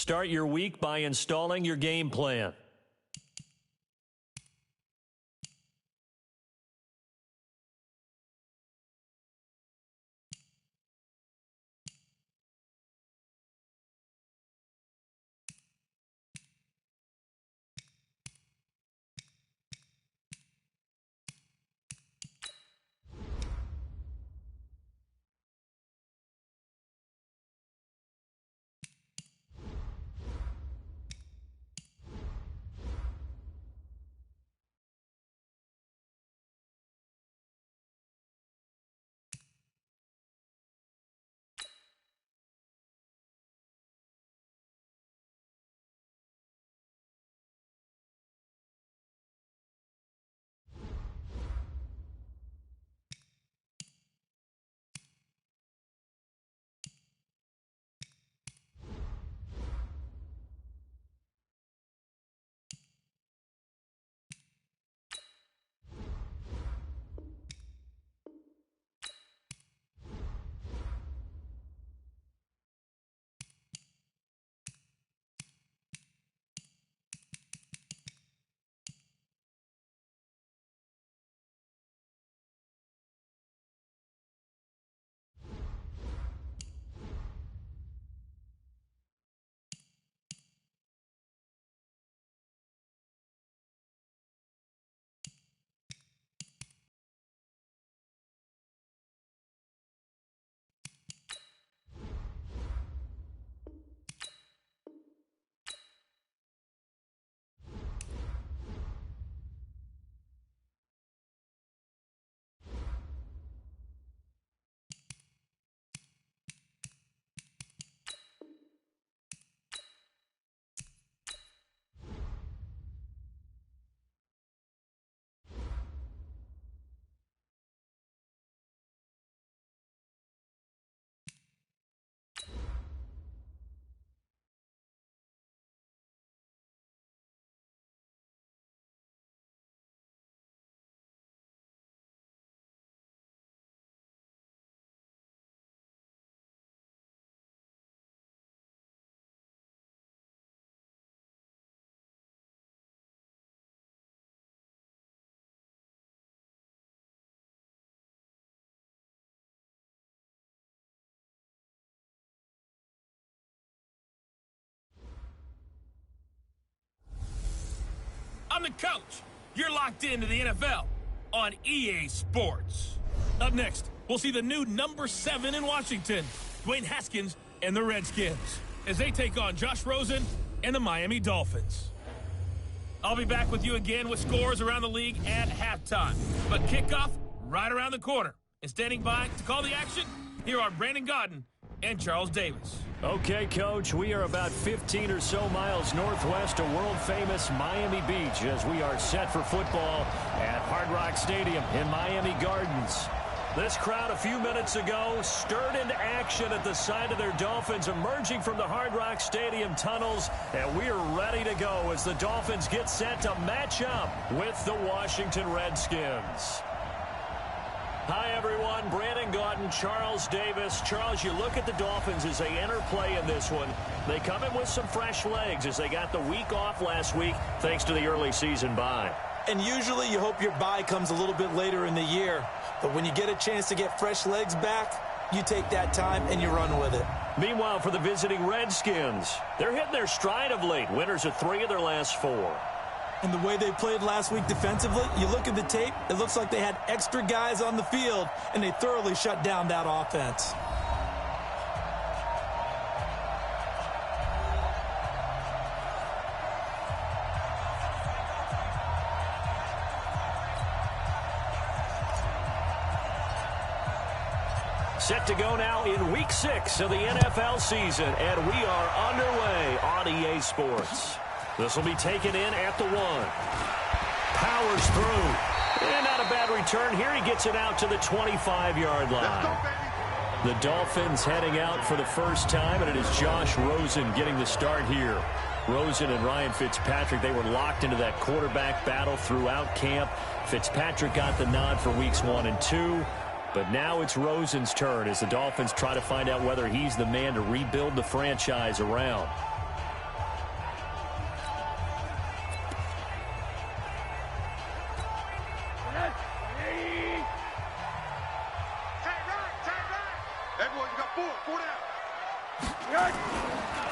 Start your week by installing your game plan. I'm the coach. You're locked into the NFL on EA Sports. Up next, we'll see the new number 7 in Washington, Dwayne Haskins and the Redskins, as they take on Josh Rosen and the Miami Dolphins. I'll be back with you again with scores around the league at halftime. But kickoff right around the corner. And standing by to call the action, here are Brandon Godden and Charles Davis. Okay, Coach, we are about 15 or so miles northwest of world-famous Miami Beach as we are set for football at Hard Rock Stadium in Miami Gardens. This crowd a few minutes ago stirred into action at the side of their Dolphins emerging from the Hard Rock Stadium tunnels, and we're ready to go as the Dolphins get set to match up with the Washington Redskins. Hi, everyone. Brandon Godden, Charles Davis. Charles, you look at the Dolphins as they enter play in this one. They come in with some fresh legs as they got the week off last week thanks to the early season bye. And usually you hope your bye comes a little bit later in the year. But when you get a chance to get fresh legs back, you take that time and you run with it. Meanwhile, for the visiting Redskins, they're hitting their stride of late. Winners of 3 of their last 4. And the way they played last week defensively, you look at the tape, it looks like they had extra guys on the field, and they thoroughly shut down that offense. Set to go now in Week 6 of the NFL season, and we are underway on EA Sports. This will be taken in at the 1. Powers through. And not a bad return here. He gets it out to the 25-yard line. The Dolphins heading out for the first time, and it is Josh Rosen getting the start here. Rosen and Ryan Fitzpatrick, they were locked into that quarterback battle throughout camp. Fitzpatrick got the nod for weeks 1 and 2. But now it's Rosen's turn as the Dolphins try to find out whether he's the man to rebuild the franchise around.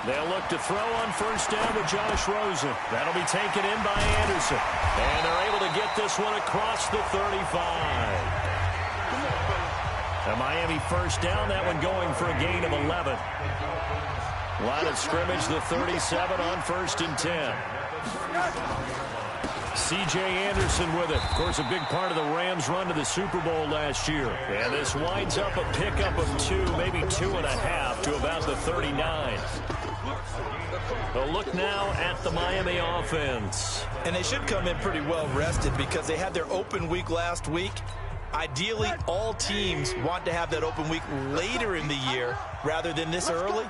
They'll look to throw on first down with Josh Rosen. That'll be taken in by Anderson. And they're able to get this one across the 35. A Miami first down, that one going for a gain of 11. Line of scrimmage, the 37 on 1st and 10. C.J. Anderson with it. Of course, a big part of the Rams' run to the Super Bowl last year. And this winds up a pickup of 2, maybe 2.5 to about the 39. A look now at the Miami offense. And they should come in pretty well rested because they had their open week last week. Ideally, all teams want to have that open week later in the year rather than this early.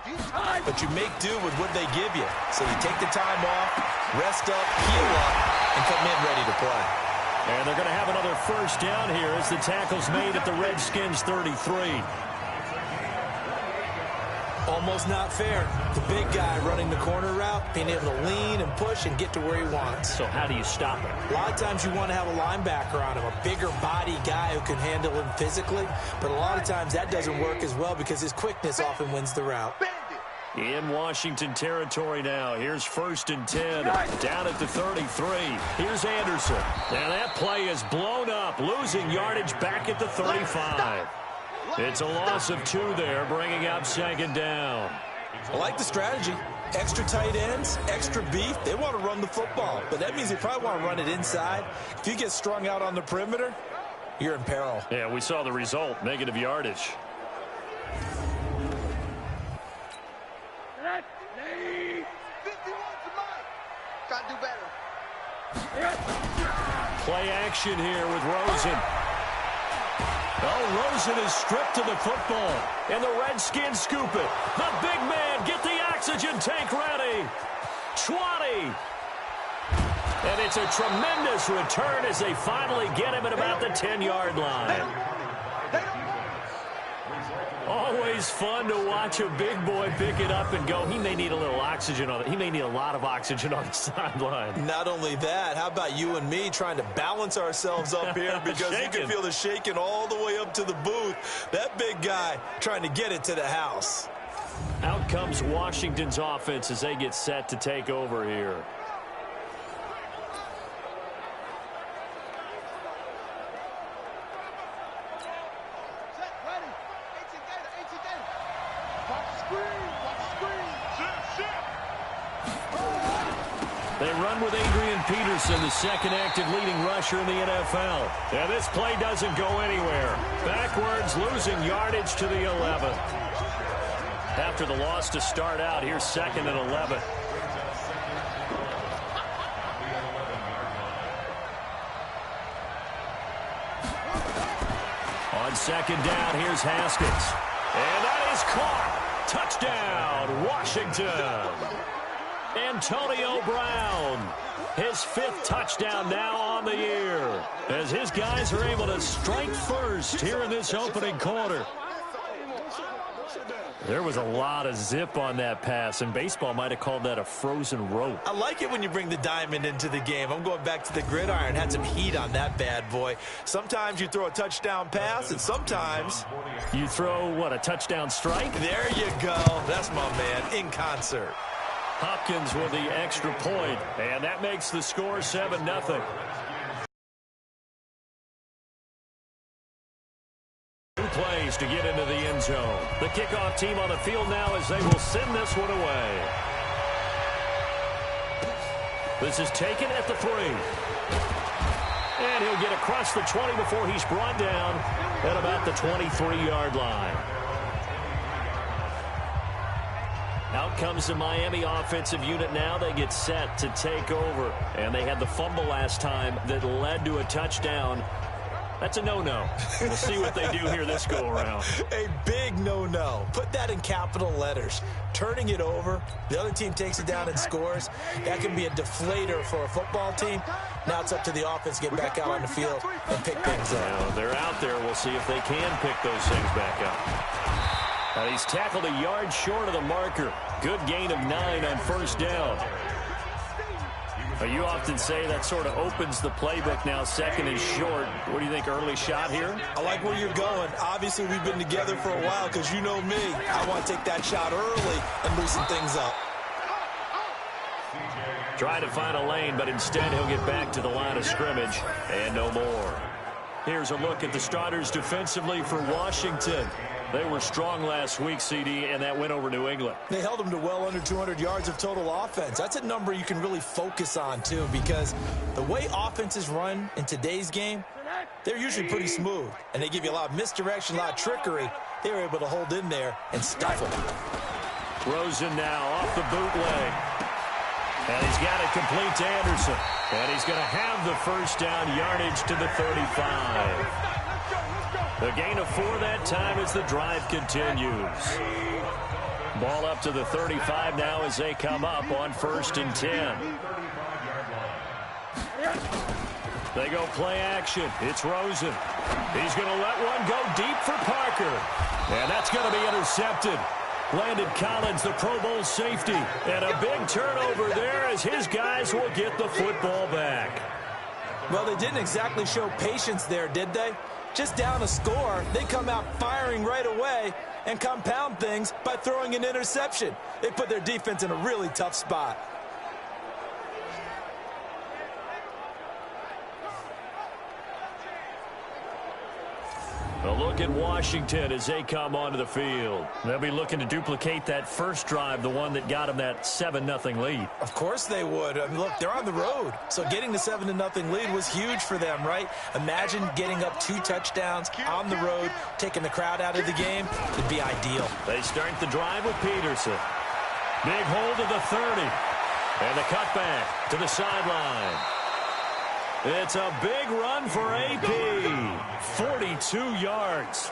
But you make do with what they give you. So you take the time off, rest up, heal up, and come in ready to play. And they're going to have another first down here as the tackle's made at the Redskins 33. Almost not fair. The big guy running the corner route, being able to lean and push and get to where he wants. So how do you stop him? A lot of times you want to have a linebacker on him, a bigger body guy who can handle him physically. But a lot of times that doesn't work as well because his quickness often wins the route. In Washington territory now. Here's 1st and 10. Down at the 33. Here's Anderson. Now that play is blown up. Losing yardage back at the 35. It's a loss of 2 there, bringing up 2nd down. I like the strategy. Extra tight ends, extra beef. They want to run the football, but that means they probably want to run it inside. If you get strung out on the perimeter, you're in peril. Yeah, we saw the result, negative yardage. Got to do better. Play action here with Rosen. Oh, Rosen is stripped to the football, and the Redskins scoop it. The big man, get the oxygen tank ready. 20. And it's a tremendous return as they finally get him at about the 10-yard line. Always fun to watch a big boy pick it up and go. He may need a little oxygen on it. He may need a lot of oxygen on the sideline. Not only that, how about you and me trying to balance ourselves up here because you can feel the shaking all the way up to the booth. That big guy trying to get it to the house. Out comes Washington's offense as they get set to take over here. They run with Adrian Peterson, the second active leading rusher in the NFL. And this play doesn't go anywhere. Backwards, losing yardage to the 11. After the loss to start out, here's 2nd and 11. On 2nd down, here's Haskins. And that is caught. Touchdown, Washington. Antonio Brown, his 5th touchdown now on the year, as his guys are able to strike first here in this opening quarter. There was a lot of zip on that pass, and baseball might have called that a frozen rope. I like it when you bring the diamond into the game. I'm going back to the gridiron. Had some heat on that bad boy. Sometimes you throw a touchdown pass, and sometimes you throw, what, a touchdown strike? There you go. That's my man, in concert. Hopkins with the extra point, and that makes the score 7-0. Plays to get into the end zone. The kickoff team on the field now as they will send this one away. This is taken at the 3. And he'll get across the 20 before he's brought down at about the 23-yard line. Out comes the Miami offensive unit now. They get set to take over. And they had the fumble last time that led to a touchdown. That's a no-no. We'll see what they do here this go-around. A big no-no. Put that in capital letters. Turning it over, the other team takes it down and scores. That can be a deflator for a football team. Now it's up to the offense to get back out on the field and pick things up. Now, they're out there. We'll see if they can pick those things back up. He's tackled a yard short of the marker. Good gain of 9 on first down. You often say that sort of opens the playbook now, second and short. What do you think, early shot here? I like where you're going. Obviously, we've been together for a while because you know me. I want to take that shot early and loosen things up. Trying to find a lane, but instead he'll get back to the line of scrimmage and no more. Here's a look at the starters defensively for Washington. They were strong last week, CD, and that went over New England. They held them to well under 200 yards of total offense. That's a number you can really focus on, too, because the way offenses run in today's game, they're usually pretty smooth, and they give you a lot of misdirection, a lot of trickery. They were able to hold in there and stuff them. Rosen now off the bootleg. And he's got it complete to Anderson. And he's going to have the first down yardage to the 35. The gain of 4 that time as the drive continues. Ball up to the 35 now as they come up on 1st and 10. They go play action. It's Rosen. He's going to let one go deep for Parker. And that's going to be intercepted. Landon Collins, the Pro Bowl safety. And a big turnover there as his guys will get the football back. Well, they didn't exactly show patience there, did they? Just down a score, they come out firing right away and compound things by throwing an interception. They put their defense in a really tough spot. A look at Washington as they come onto the field. They'll be looking to duplicate that first drive, the one that got them that 7-0 lead. Of course they would. I mean, look, they're on the road. So getting the 7-0 lead was huge for them, right? Imagine getting up 2 touchdowns on the road, taking the crowd out of the game. It'd be ideal. They start the drive with Peterson. Big hold of the 30. And the cutback to the sideline. It's a big run for AP. 42 yards.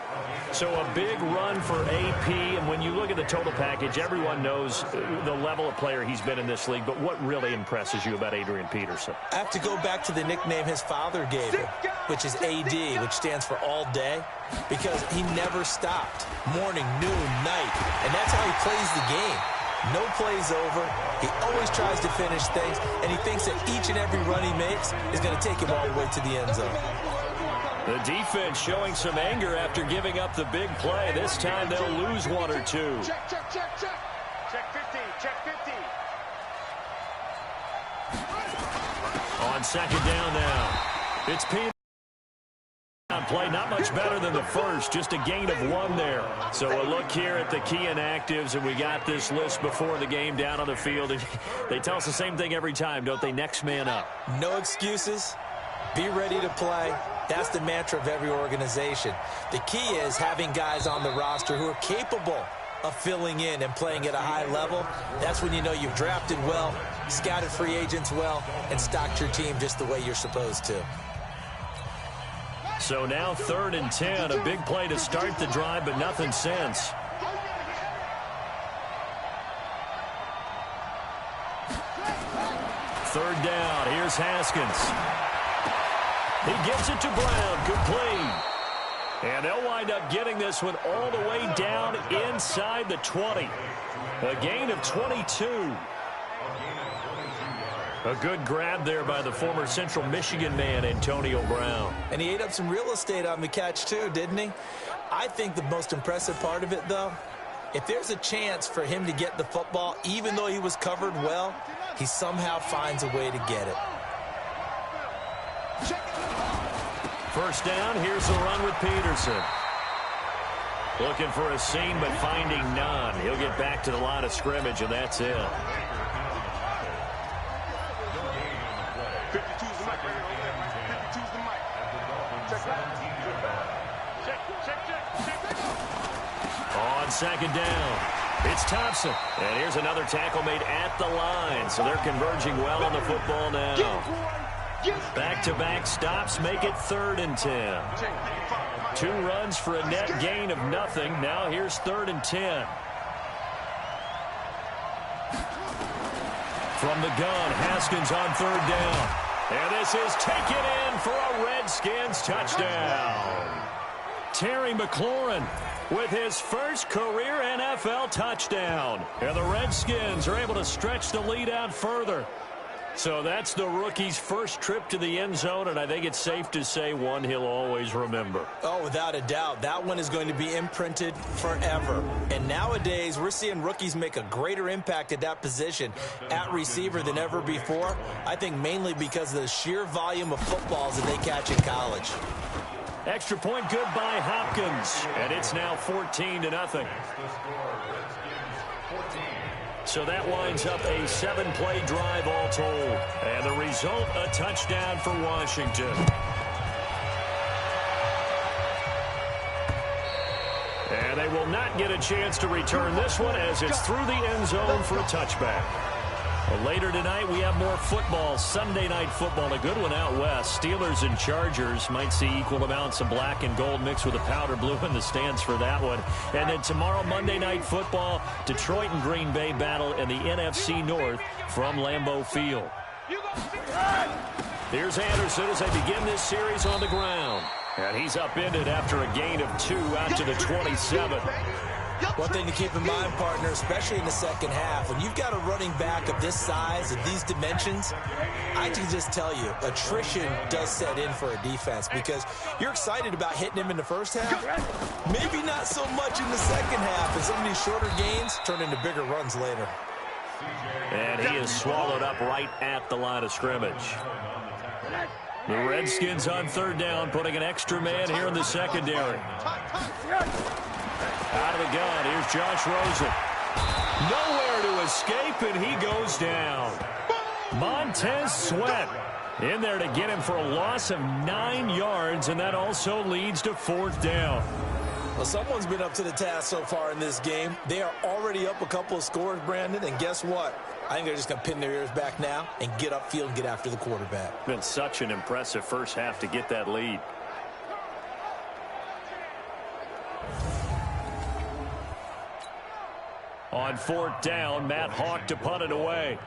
So a big run for AP. And when you look at the total package, everyone knows the level of player he's been in this league. But what really impresses you about Adrian Peterson? I have to go back to the nickname his father gave him, which is AD, which stands for all day, because he never stopped. Morning, noon, night. And that's how he plays the game. No plays over. He always tries to finish things, and he thinks that each and every run he makes is going to take him all the way to the end zone. The defense showing some anger after giving up the big play. This time they'll lose 1 or 2. Check, check, check, check. Check 50, check 50. On 2nd down now. It's Peterson. Play not much better than the first, just a gain of 1 there. So a look here at the key inactives, and we got this list before the game down on the field. And they tell us the same thing every time, don't they? Next man up. No excuses. Be ready to play. That's the mantra of every organization. The key is having guys on the roster who are capable of filling in and playing at a high level. That's when you know you've drafted well, scouted free agents well, and stocked your team just the way you're supposed to. So now 3rd and 10, a big play to start the drive, but nothing since. Third down, here's Haskins. He gives it to Brown, complete. And they'll wind up getting this one all the way down inside the 20. A gain of 22. A good grab there by the former Central Michigan man, Antonio Brown. And he ate up some real estate on the catch, too, didn't he? I think the most impressive part of it, though, if there's a chance for him to get the football, even though he was covered well, he somehow finds a way to get it. First down, here's the run with Peterson. Looking for a seam, but finding none. He'll get back to the line of scrimmage, and that's it. 52's the mic. 52's the mic. Check. On second down, it's Thompson. And here's another tackle made at the line, so they're converging well on the football now. Back-to-back stops make it 3rd and 10. 2 runs for a net gain of nothing. Now here's 3rd and 10. From the gun, Haskins on 3rd down. And this is taken in for a Redskins touchdown. Terry McLaurin with his first career NFL touchdown. And the Redskins are able to stretch the lead out further. So that's the rookie's first trip to the end zone, and I think it's safe to say one he'll always remember. Oh, without a doubt. That one is going to be imprinted forever. And nowadays, we're seeing rookies make a greater impact at that position at receiver than ever before. I think mainly because of the sheer volume of footballs that they catch in college. Extra point good by Hopkins, and it's now 14-0. So that winds up a 7-play drive all told. And the result, a touchdown for Washington. And they will not get a chance to return this one as it's through the end zone for a touchback. Well, later tonight, we have more football. Sunday night football, a good one out west. Steelers and Chargers might see equal amounts of black and gold mixed with a powder blue in the stands for that one. And then tomorrow, Monday night football, Detroit and Green Bay battle in the NFC North from Lambeau Field. Here's Anderson as they begin this series on the ground. And he's upended after a gain of 2 out to the 27. One thing to keep in mind, partner, especially in the second half, when you've got a running back of this size, of these dimensions, I can just tell you, attrition does set in for a defense because you're excited about hitting him in the first half. Maybe not so much in the second half, and some of these shorter gains turn into bigger runs later. And he is swallowed up right at the line of scrimmage. The Redskins on 3rd down, putting an extra man here in the secondary. Out of the gun, here's Josh Rosen. Nowhere to escape, and he goes down. Montez Sweat in there to get him for a loss of 9 yards, and that also leads to 4th down. Well, someone's been up to the task so far in this game. They are already up a couple of scores, Brandon, and guess what? I think they're just going to pin their ears back now and get upfield and get after the quarterback. Been such an impressive first half to get that lead. On 4th down, Matt Hawk to punt it away.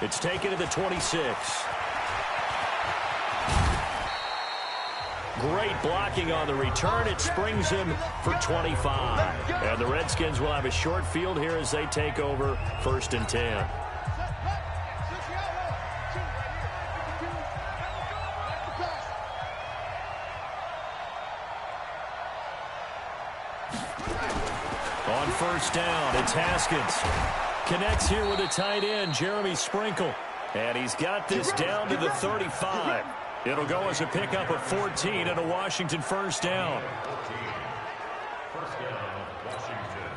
It's taken to the 26. Great blocking on the return. It springs him for 25. And the Redskins will have a short field here as they take over 1st and 10. On 1st down, it's Haskins. Connects here with a tight end, Jeremy Sprinkle. And he's got this down to the 35. It'll go as a pickup of 14 and a Washington 1st down.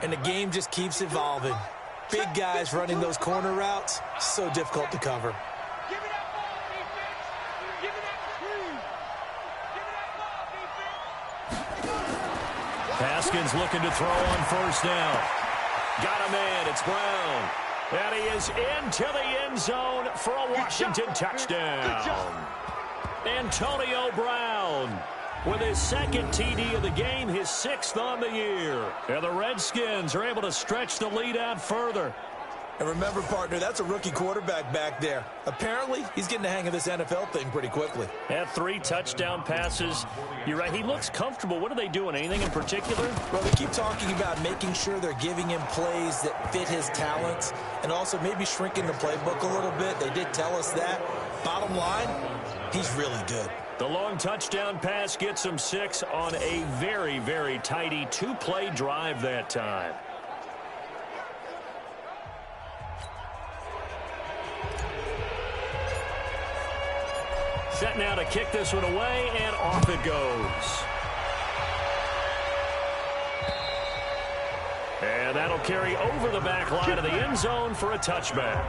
And the game just keeps evolving. Big guys running those corner routes, so difficult to cover. Haskins looking to throw on 1st down. Got a man, it's Brown. And he is into the end zone for a Washington touchdown. Antonio Brown with his 2nd TD of the game, his 6th on the year. And the Redskins are able to stretch the lead out further. And remember, partner, that's a rookie quarterback back there. Apparently, he's getting the hang of this NFL thing pretty quickly. Had 3 touchdown passes. You're right, he looks comfortable. What are they doing? Anything in particular? Well, they keep talking about making sure they're giving him plays that fit his talents and also maybe shrinking the playbook a little bit. They did tell us that. Bottom line, he's really good. The long touchdown pass gets him 6 on a very, very tidy 2-play drive that time. Set now to kick this one away, and off it goes. And that'll carry over the back line of the end zone for a touchback.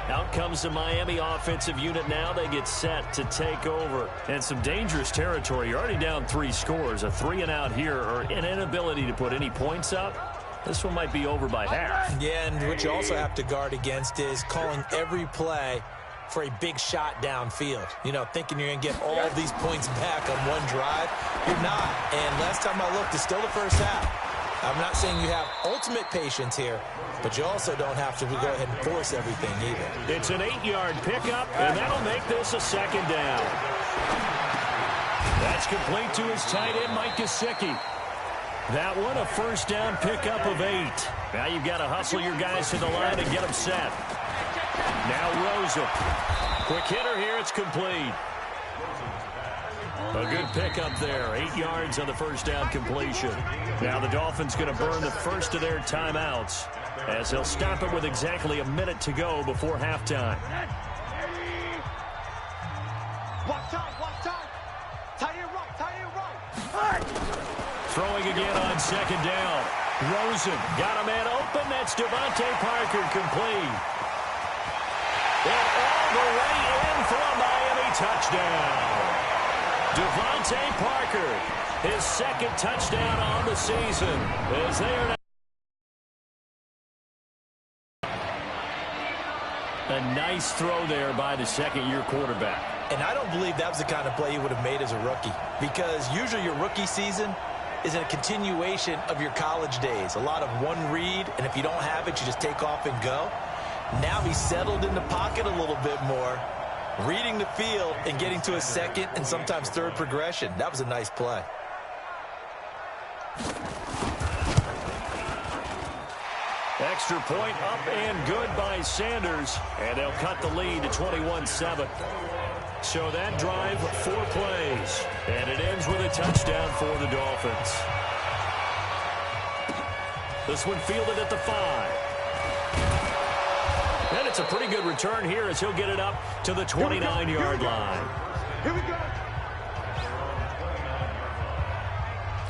Out comes the Miami offensive unit now. They get set to take over. And some dangerous territory. You're already down 3 scores. A 3-and-out here, or an inability to put any points up. This one might be over by half. Yeah, and what you also have to guard against is calling every play for a big shot downfield. You know, thinking you're going to get all these points back on one drive. You're not. And last time I looked, it's still the first half. I'm not saying you have ultimate patience here, but you also don't have to go ahead and force everything either. It's an 8-yard pickup, and that'll make this a 2nd down. That's complete to his tight end, Mike Gesicki. That one, a first down pickup of 8. Now you've got to hustle your guys to the line and get them set. Now Rosen. Quick hitter here, it's complete. A good pickup there. 8 yards on the first down completion. Now the Dolphins going to burn the first of their timeouts as they'll stop it with exactly a minute to go before halftime. Watch out. Tie it right. Throwing again on 2nd down. Rosen got a man open. That's Devontae Parker complete. And all the way in for a Miami touchdown. Devontae Parker, his 2nd touchdown on the season, as they are now. A nice throw there by the 2nd-year quarterback. And I don't believe that was the kind of play he would have made as a rookie, because usually your rookie season is a continuation of your college days. A lot of one read, and if you don't have it, you just take off and go. Now he's settled in the pocket a little bit more, reading the field and getting to a 2nd and sometimes 3rd progression. That was a nice play. Extra point up and good by Sanders, and they'll cut the lead to 21-7. So that drive, 4 plays, and it ends with a touchdown for the Dolphins. This one fielded at the 5. And it's a pretty good return here as he'll get it up to the 29-yard line. Here we go.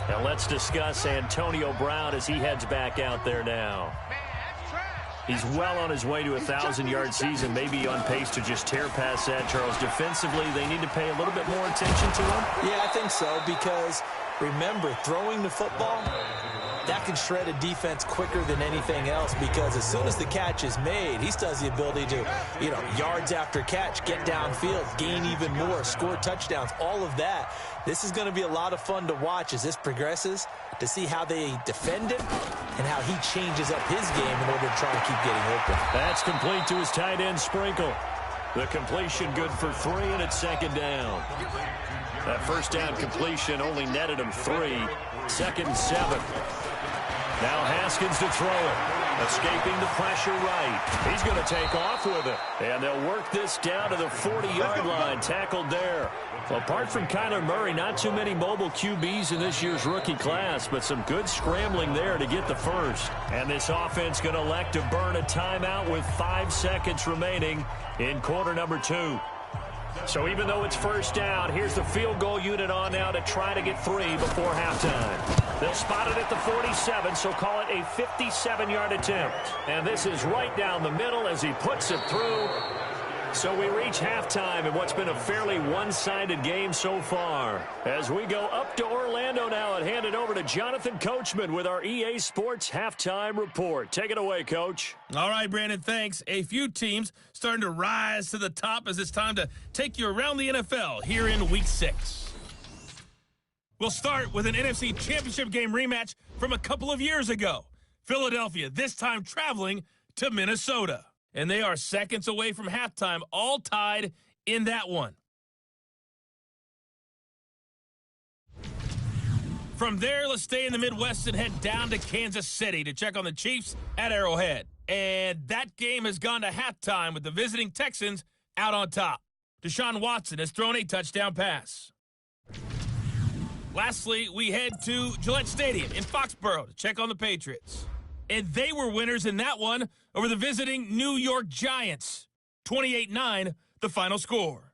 Now let's discuss Antonio Brown as he heads back out there now. He's well on his way to a 1,000-yard season, maybe on pace to just tear past that, Charles. Defensively, they need to pay a little bit more attention to him. Yeah, I think so, because remember, throwing the football, that can shred a defense quicker than anything else, because as soon as the catch is made, he still has the ability to, yards after catch, get downfield, gain even more, score touchdowns, all of that. This is going to be a lot of fun to watch as this progresses, to see how they defend him and how he changes up his game in order to try and keep getting open. That's complete to his tight end, Sprinkle. The completion good for 3, and it's 2nd down. That first down completion only netted him 3. 2nd and 7. Now Haskins to throw it. Escaping the pressure right. He's going to take off with it. And they'll work this down to the 40-yard line. Tackled there. Apart from Kyler Murray, not too many mobile QBs in this year's rookie class, but some good scrambling there to get the first. And this offense going to elect to burn a timeout with 5 seconds remaining in quarter number 2. So even though it's first down, here's the field goal unit on now to try to get 3 before halftime. They'll spot it at the 47, so call it a 57-yard attempt. And this is right down the middle as he puts it through. So we reach halftime in what's been a fairly one-sided game so far. As we go up to Orlando now and hand it over to Jonathan Coachman with our EA Sports Halftime Report. Take it away, Coach. All right, Brandon, thanks. A few teams starting to rise to the top as it's time to take you around the NFL here in Week 6. We'll start with an NFC Championship game rematch from a couple of years ago. Philadelphia, this time traveling to Minnesota. And they are seconds away from halftime, all tied in that one. From there, let's stay in the Midwest and head down to Kansas City to check on the Chiefs at Arrowhead. And that game has gone to halftime with the visiting Texans out on top. Deshaun Watson has thrown a touchdown pass. Lastly, we head to Gillette Stadium in Foxborough to check on the Patriots. And they were winners in that one over the visiting New York Giants. 28-9, the final score.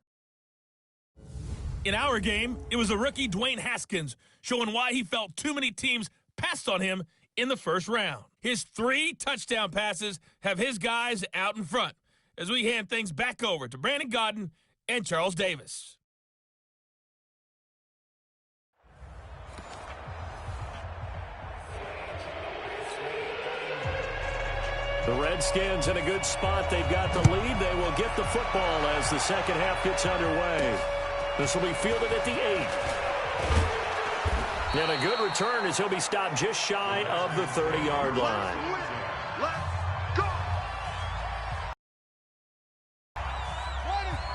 In our game, it was a rookie Dwayne Haskins showing why he felt too many teams passed on him in the first round. His 3 touchdown passes have his guys out in front as we hand things back over to Brandon Godden and Charles Davis. The Redskins in a good spot. They've got the lead. They will get the football as the second half gets underway. This will be fielded at the 8. And a good return as he'll be stopped just shy of the 30-yard line.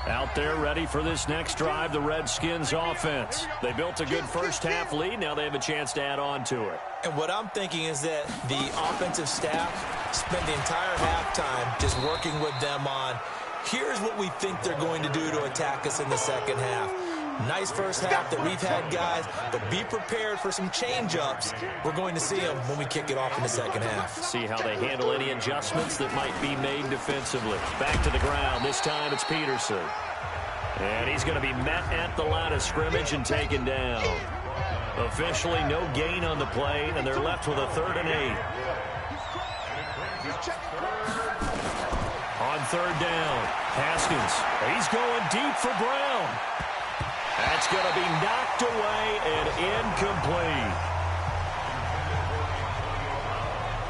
Out there ready for this next drive, the Redskins offense. They built a good first half lead. Now they have a chance to add on to it. And what I'm thinking is that the offensive staff spent the entire halftime just working with them on, here's what we think they're going to do to attack us in the second half. Nice first half that we've had, guys, but be prepared for some change-ups. We're going to see them when we kick it off in the second half. See how they handle any adjustments that might be made defensively. Back to the ground. This time it's Peterson. And he's going to be met at the line of scrimmage and taken down. Officially no gain on the play, and they're left with a 3rd and 8. On 3rd down, Haskins. He's going deep for Brown. That's going to be knocked away and incomplete.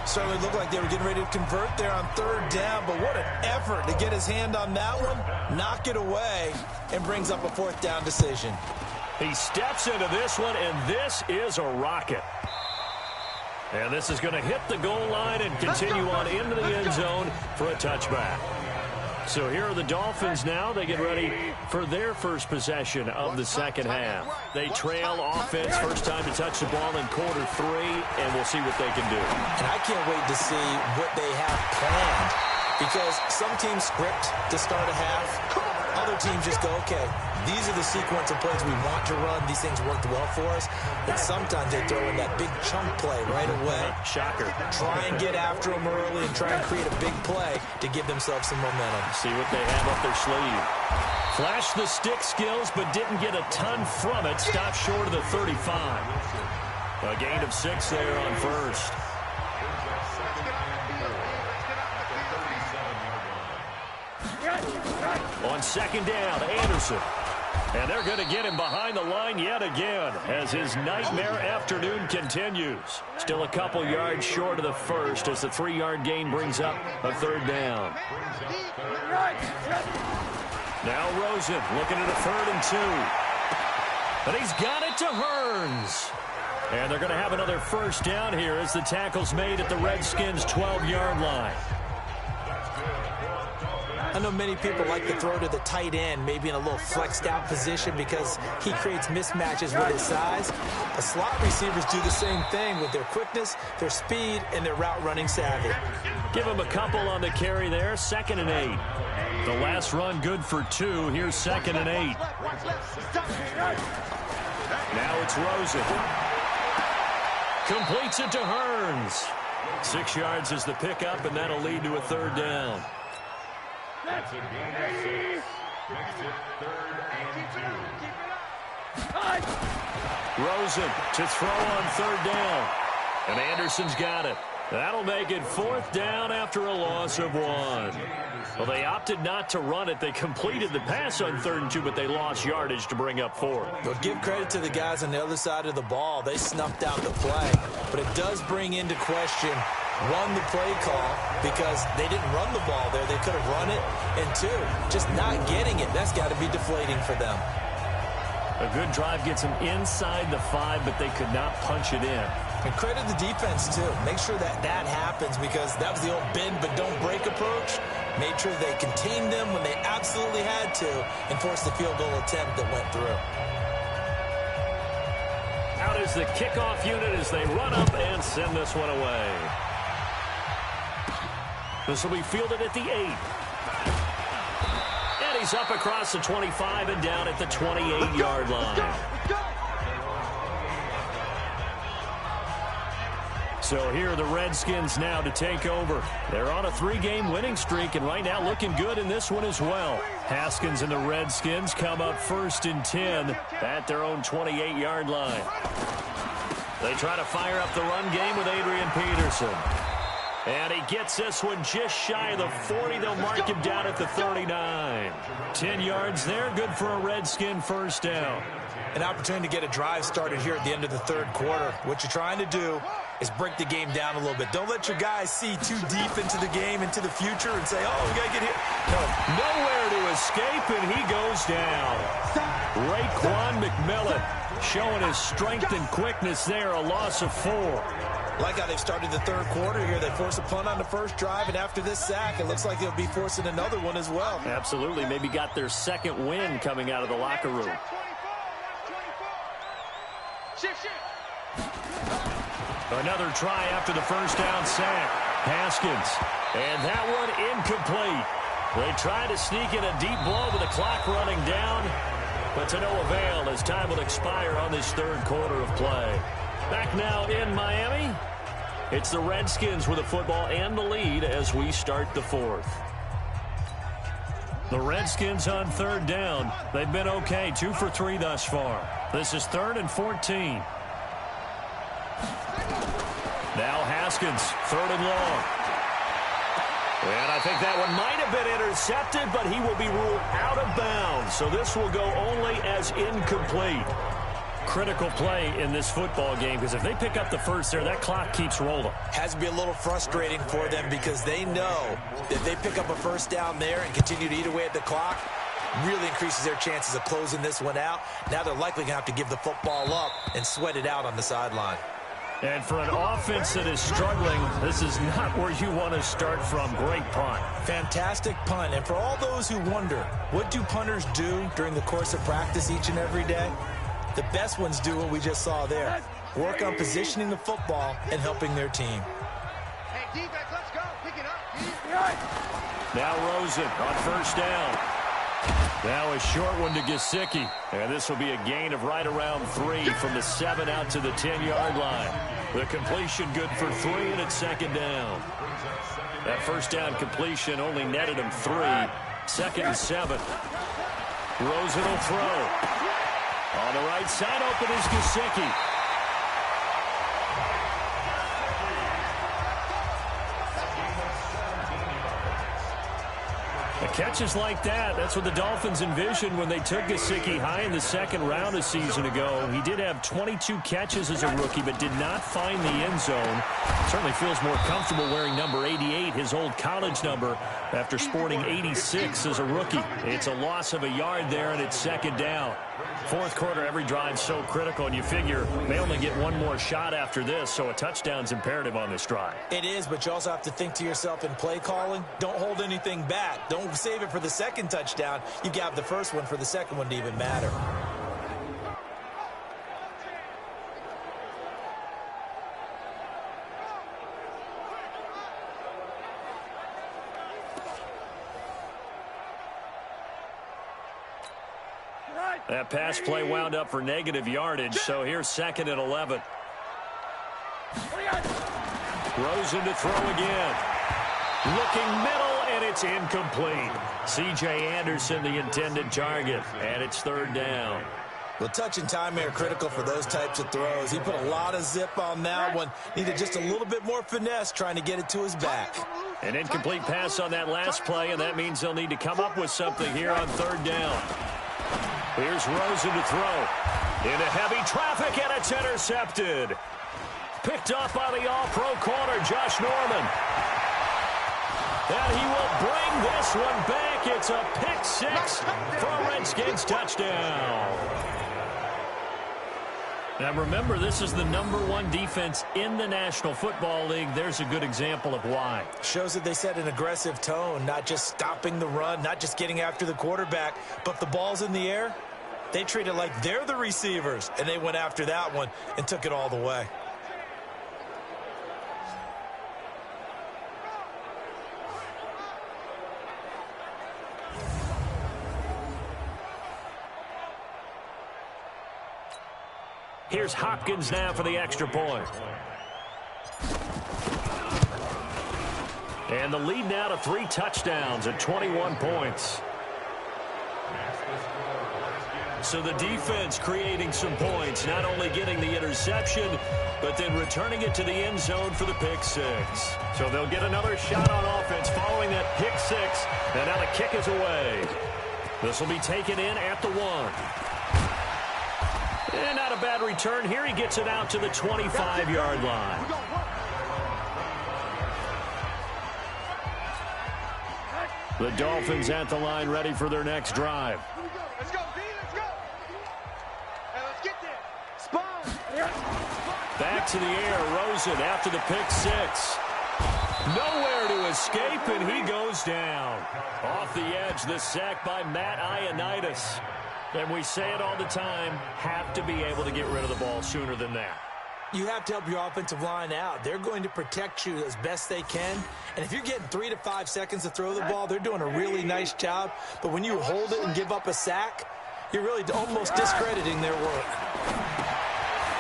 Certainly looked like they were getting ready to convert there on 3rd down, but what an effort to get his hand on that one, knock it away, and brings up a 4th down decision. He steps into this one, and this is a rocket. And this is going to hit the goal line and continue on into the end zone for a touchback. So here are the Dolphins now. They get ready for their first possession of the second half. They trail offense, first time to touch the ball in quarter 3, and we'll see what they can do. And I can't wait to see what they have planned, because some teams script to start a half. Other teams just go, okay, these are the sequence of plays we want to run. These things worked well for us. And sometimes they throw in that big chunk play right away. Shocker. Try and get after them early and try and create a big play to give themselves some momentum. See what they have up their sleeve. Flashed the stick skills, but didn't get a ton from it. Stopped short of the 35. A gain of 6 there on first. On 2nd down, Anderson. And they're going to get him behind the line yet again as his nightmare afternoon continues. Still a couple yards short of the first as the 3-yard gain brings up a 3rd down. Now Rosen looking at a 3rd and 2. But he's got it to Hearns. And they're going to have another first down here as the tackle's made at the Redskins' 12-yard line. I know many people like to throw to the tight end, maybe in a little flexed out position because he creates mismatches with his size. The slot receivers do the same thing with their quickness, their speed, and their route running savvy. Give him a couple on the carry there, 2nd and 8. The last run good for 2. Here's 2nd and 8. Now it's Rosen. Completes it to Hearns. 6 yards is the pickup, and that'll lead to a 3rd down. That's a gain of 6. Makes it 3rd and 2. Rosen to throw on 3rd down. And Anderson's got it. That'll make it 4th down after a loss of 1. Well, they opted not to run it. They completed the pass on 3rd and 2, but they lost yardage to bring up 4th. But give credit to the guys on the other side of the ball. They snuffed out the play. But it does bring into question, 1, the play call, because they didn't run the ball there. They could have run it. And 2, just not getting it. That's got to be deflating for them. A good drive gets them inside the 5, but they could not punch it in. And credit the defense, too. Make sure that that happens because that was the old bend but don't break approach. Made sure they contained them when they absolutely had to and forced the field goal attempt that went through. Out is the kickoff unit as they run up and send this one away. This will be fielded at the 8. And he's up across the 25 and down at the 28-yard line. So here are the Redskins now to take over. They're on a 3-game winning streak, and right now looking good in this one as well. Haskins and the Redskins come up 1st and 10 at their own 28-yard line. They try to fire up the run game with Adrian Peterson. And he gets this one just shy of the 40. They'll mark him down at the 39. 10 yards there, good for a Redskin first down. An opportunity to get a drive started here at the end of the 3rd quarter. What you're trying to do is break the game down a little bit. Don't let your guys see too deep into the game, into the future, and say, oh, we got to get here. No. Nowhere to escape, and he goes down. Raekwon McMillan showing his strength and quickness there, a loss of 4. Like how they've started the 3rd quarter here. They force a punt on the first drive, and after this sack, it looks like they'll be forcing another one as well. Absolutely. Maybe got their 2nd win coming out of the locker room. Another try after the first down sack. Haskins. And that one incomplete. They try to sneak in a deep blow with the clock running down, but to no avail as time will expire on this 3rd quarter of play. Back now in Miami. It's the Redskins with the football and the lead as we start the 4th. The Redskins on 3rd down. They've been okay, 2 for 3 thus far. This is 3rd and 14. Now Haskins, 3rd and long. And I think that one might have been intercepted, but he will be ruled out of bounds. So this will go only as incomplete. Critical play in this football game because if they pick up the first there, that clock keeps rolling. Has to be a little frustrating for them because they know that if they pick up a first down there and continue to eat away at the clock, really increases their chances of closing this one out. Now they're likely going to have to give the football up and sweat it out on the sideline. And for an offense that is struggling, this is not where you want to start from. Great punt. Fantastic punt. And for all those who wonder, what do punters do during the course of practice each and every day? The best ones do what we just saw there. Work on positioning the football and helping their team. Hey, defense, let's go. Pick it up. Now Rosen on first down. Now a short one to Gesicki. And this will be a gain of right around 3 from the 7 out to the 10-yard line. The completion good for 3, and it's 2nd down. That first down completion only netted him 3. 2nd and 7. Rosen will throw. On the right side, open is Gesicki. Catches like that, that's what the Dolphins envisioned when they took Gesicki high in the 2nd round a season ago. He did have 22 catches as a rookie, but did not find the end zone. Certainly feels more comfortable wearing number 88, his old college number, after sporting 86 as a rookie. It's a loss of a yard there, and it's 2nd down. 4th quarter, every drive's so critical, and you figure they only get one more shot after this, so a touchdown's imperative on this drive. It is, but you also have to think to yourself in play calling, don't hold anything back. Don't save it for the 2nd touchdown. You got the first one for the 2nd one to even matter. That pass play wound up for negative yardage, so here's 2nd and 11. Rosen to throw again. Looking middle, and it's incomplete. C.J. Anderson, the intended target, and it's 3rd down. Well, touch and time are critical for those types of throws. He put a lot of zip on that one. Needed just a little bit more finesse trying to get it to his back. An incomplete pass on that last play, and that means they'll need to come up with something here on 3rd down. Here's Rosen to throw. Into heavy traffic, and it's intercepted. Picked up by the all-pro corner, Josh Norman. And he will bring this one back. It's a pick 6 for a Redskins touchdown. Now remember, this is the #1 defense in the National Football League. There's a good example of why. Shows that they set an aggressive tone, not just stopping the run, not just getting after the quarterback, but if the ball's in the air, they treat it like they're the receivers, and they went after that one and took it all the way. Here's Hopkins now for the extra point. And the lead now to 3 touchdowns at 21 points. So the defense creating some points, not only getting the interception, but then returning it to the end zone for the pick 6. So they'll get another shot on offense following that pick 6, and now the kick is away. This will be taken in at the 1. And not a bad return here. He gets it out to the 25-yard line. The Dolphins at the line ready for their next drive. Let's go, D, let's go. Hey, let's get there. Spawn. Back to the air. Rosen after the pick 6. Nowhere to escape, and he goes down. Off the edge, the sack by Matt Ioannidis. And we say it all the time, have to be able to get rid of the ball sooner than that. You have to help your offensive line out. They're going to protect you as best they can. And if you're getting 3 to 5 seconds to throw the ball, they're doing a really nice job. But when you hold it and give up a sack, you're really almost discrediting their work.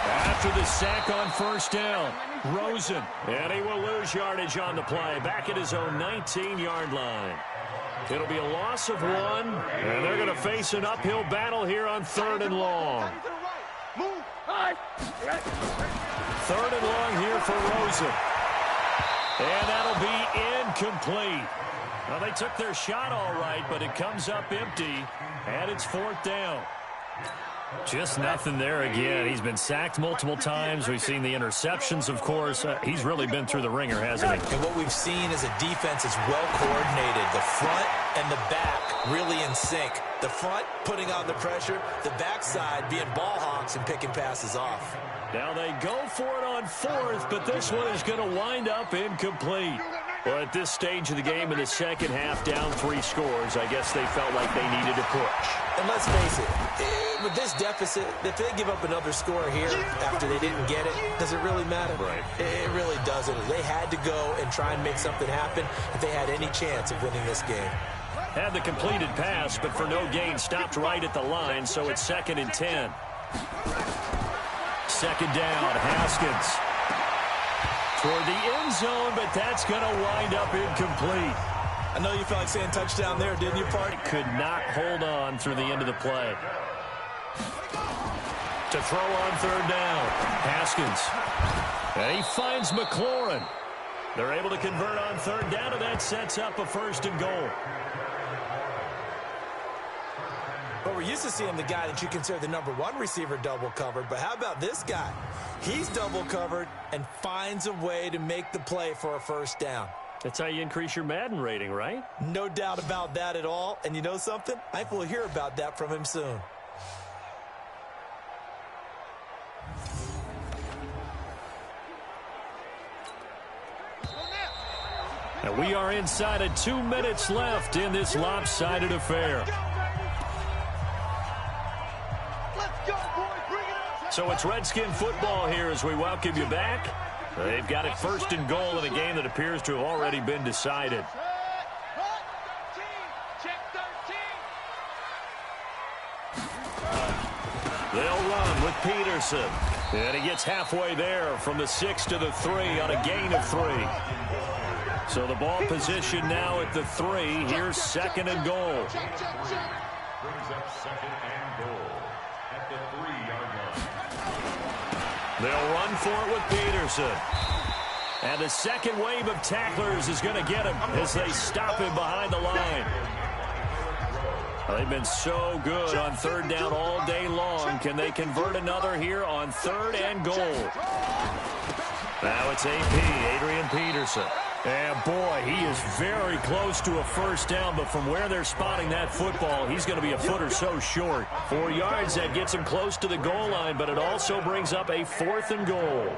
After the sack on first down, Rosen. And he will lose yardage on the play. Back at his own 19-yard line. It'll be a loss of 1, and they're going to face an uphill battle here on 3rd and long. 3rd and long here for Rosen. And that'll be incomplete. Well, they took their shot all right, but it comes up empty, and it's 4th down. Just nothing there again. He's been sacked multiple times. We've seen the interceptions, of course. He's really been through the ringer, hasn't he? And what we've seen is a defense is well coordinated. The front and the back really in sync. The front putting on the pressure, the backside being ball hawks and picking passes off. Now they go for it on 4th, but this one is going to wind up incomplete. Well, at this stage of the game in the second half, down 3 scores, I guess they felt like they needed to push. And let's face it, with this deficit, if they give up another score here after they didn't get it, does it really matter? Right. It really doesn't. They had to go and try and make something happen if they had any chance of winning this game. Had the completed pass, but for no gain, stopped right at the line, so it's 2nd and 10. 2nd down, Haskins. Toward the end zone, but that's going to wind up incomplete. I know you felt like saying touchdown there, didn't you, Park? Could not hold on through the end of the play. To throw on 3rd down, Haskins. And he finds McLaurin. They're able to convert on 3rd down, and that sets up a 1st and goal. But we're used to seeing the guy that you consider the #1 receiver double covered. But how about this guy? He's double covered and finds a way to make the play for a 1st down. That's how you increase your Madden rating, right? No doubt about that at all. And you know something? I think we'll hear about that from him soon. And we are inside of 2 minutes left in this lopsided affair. So it's Redskin football here as we welcome you back. They've got it 1st and goal in a game that appears to have already been decided. They'll run with Peterson. And he gets halfway there from the 6 to the 3 on a gain of 3. So the ball position now at the 3. Here's 2nd and goal. Brings up 2nd and goal at the 3-yard line. They'll run for it with Peterson. And the second wave of tacklers is going to get him as they stop him behind the line. They've been so good on 3rd down all day long. Can they convert another here on 3rd and goal? Now it's AP, Adrian Peterson. And boy, he is very close to a first down, but from where they're spotting that football, he's going to be a foot or so short. 4 yards, that gets him close to the goal line, but it also brings up a 4th and goal.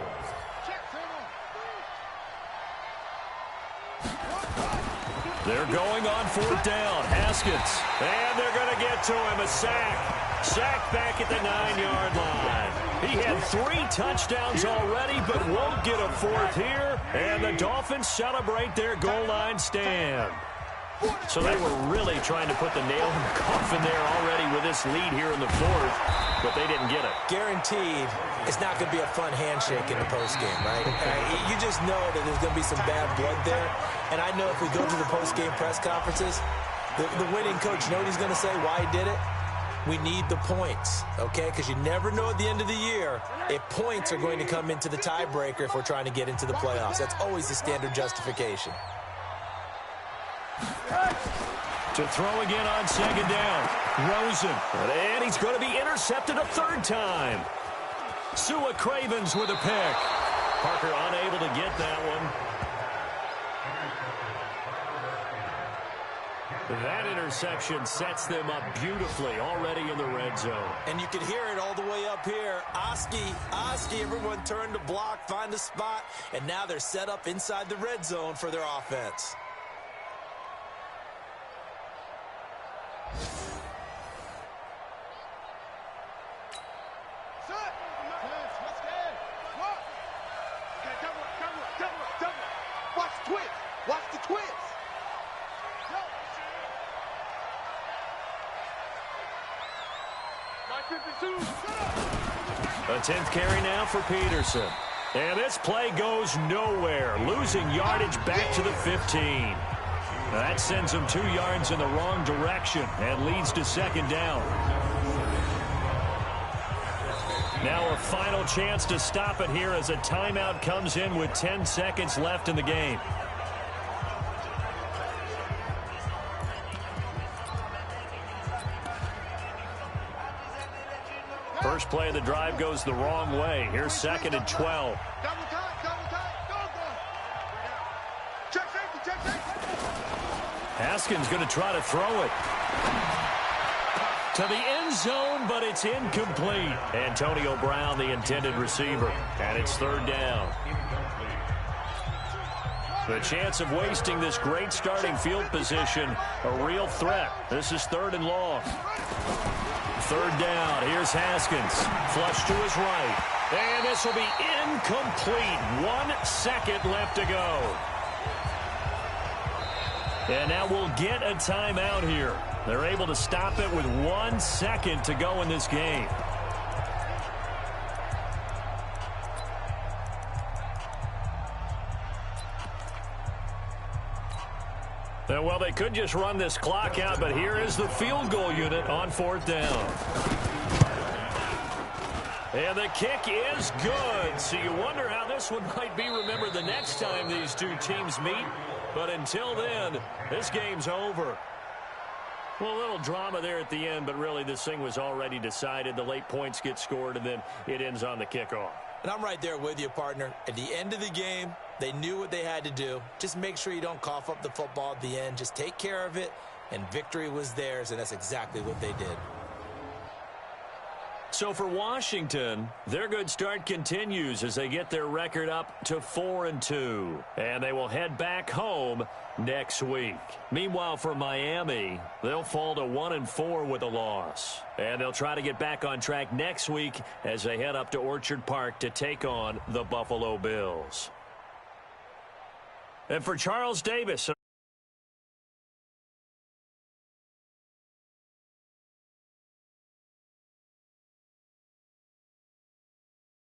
They're going on 4th down. Haskins. And they're going to get to him. A sack. Sack back at the 9-yard line. He had 3 touchdowns already, but won't get a 4th here. And the Dolphins celebrate their goal line stand. So they were really trying to put the nail in the coffin there already with this lead here in the 4th, but they didn't get it. Guaranteed it's not going to be a fun handshake in the postgame, right? You just know that there's going to be some bad blood there. And I know if we go to the postgame press conferences, the winning coach, you know what he's going to say, why he did it? We need the points, okay? Because you never know at the end of the year if points are going to come into the tiebreaker if we're trying to get into the playoffs. That's always the standard justification. To throw again on 2nd down. Rosen. And he's going to be intercepted a 3rd time. Sua Cravens with a pick. Parker unable to get that one. That interception sets them up beautifully already in the red zone. And you can hear it all the way up here. Oski, everyone turned to block, find a spot, and now they're set up inside the red zone for their offense. Watch the twist. A 10th carry now for Peterson. And this play goes nowhere. Losing yardage back to the 15. That sends them 2 yards in the wrong direction and leads to 2nd down. Now a final chance to stop it here as a timeout comes in with 10 seconds left in the game. First play of the drive goes the wrong way. Here's 2nd and 12. Haskins going to try to throw it to the end zone, but it's incomplete. Antonio Brown, the intended receiver, and it's 3rd down. The chance of wasting this great starting field position, a real threat. This is 3rd and long. 3rd down. Here's Haskins. Flush to his right. And this will be incomplete. 1 second left to go. And now we'll get a timeout here. They're able to stop it with 1 second to go in this game. Well, they could just run this clock out, but here is the field goal unit on 4th down. And the kick is good. So you wonder how this one might be remembered the next time these two teams meet. But until then, this game's over. Well, a little drama there at the end, but really this thing was already decided. The late points get scored, and then it ends on the kickoff. And I'm right there with you, partner. At the end of the game, they knew what they had to do. Just make sure you don't cough up the football at the end. Just take care of it, and victory was theirs, and that's exactly what they did. So for Washington, their good start continues as they get their record up to 4-2. And they will head back home next week. Meanwhile, for Miami, they'll fall to 1-4 with a loss. And they'll try to get back on track next week as they head up to Orchard Park to take on the Buffalo Bills. And for Charles Davis...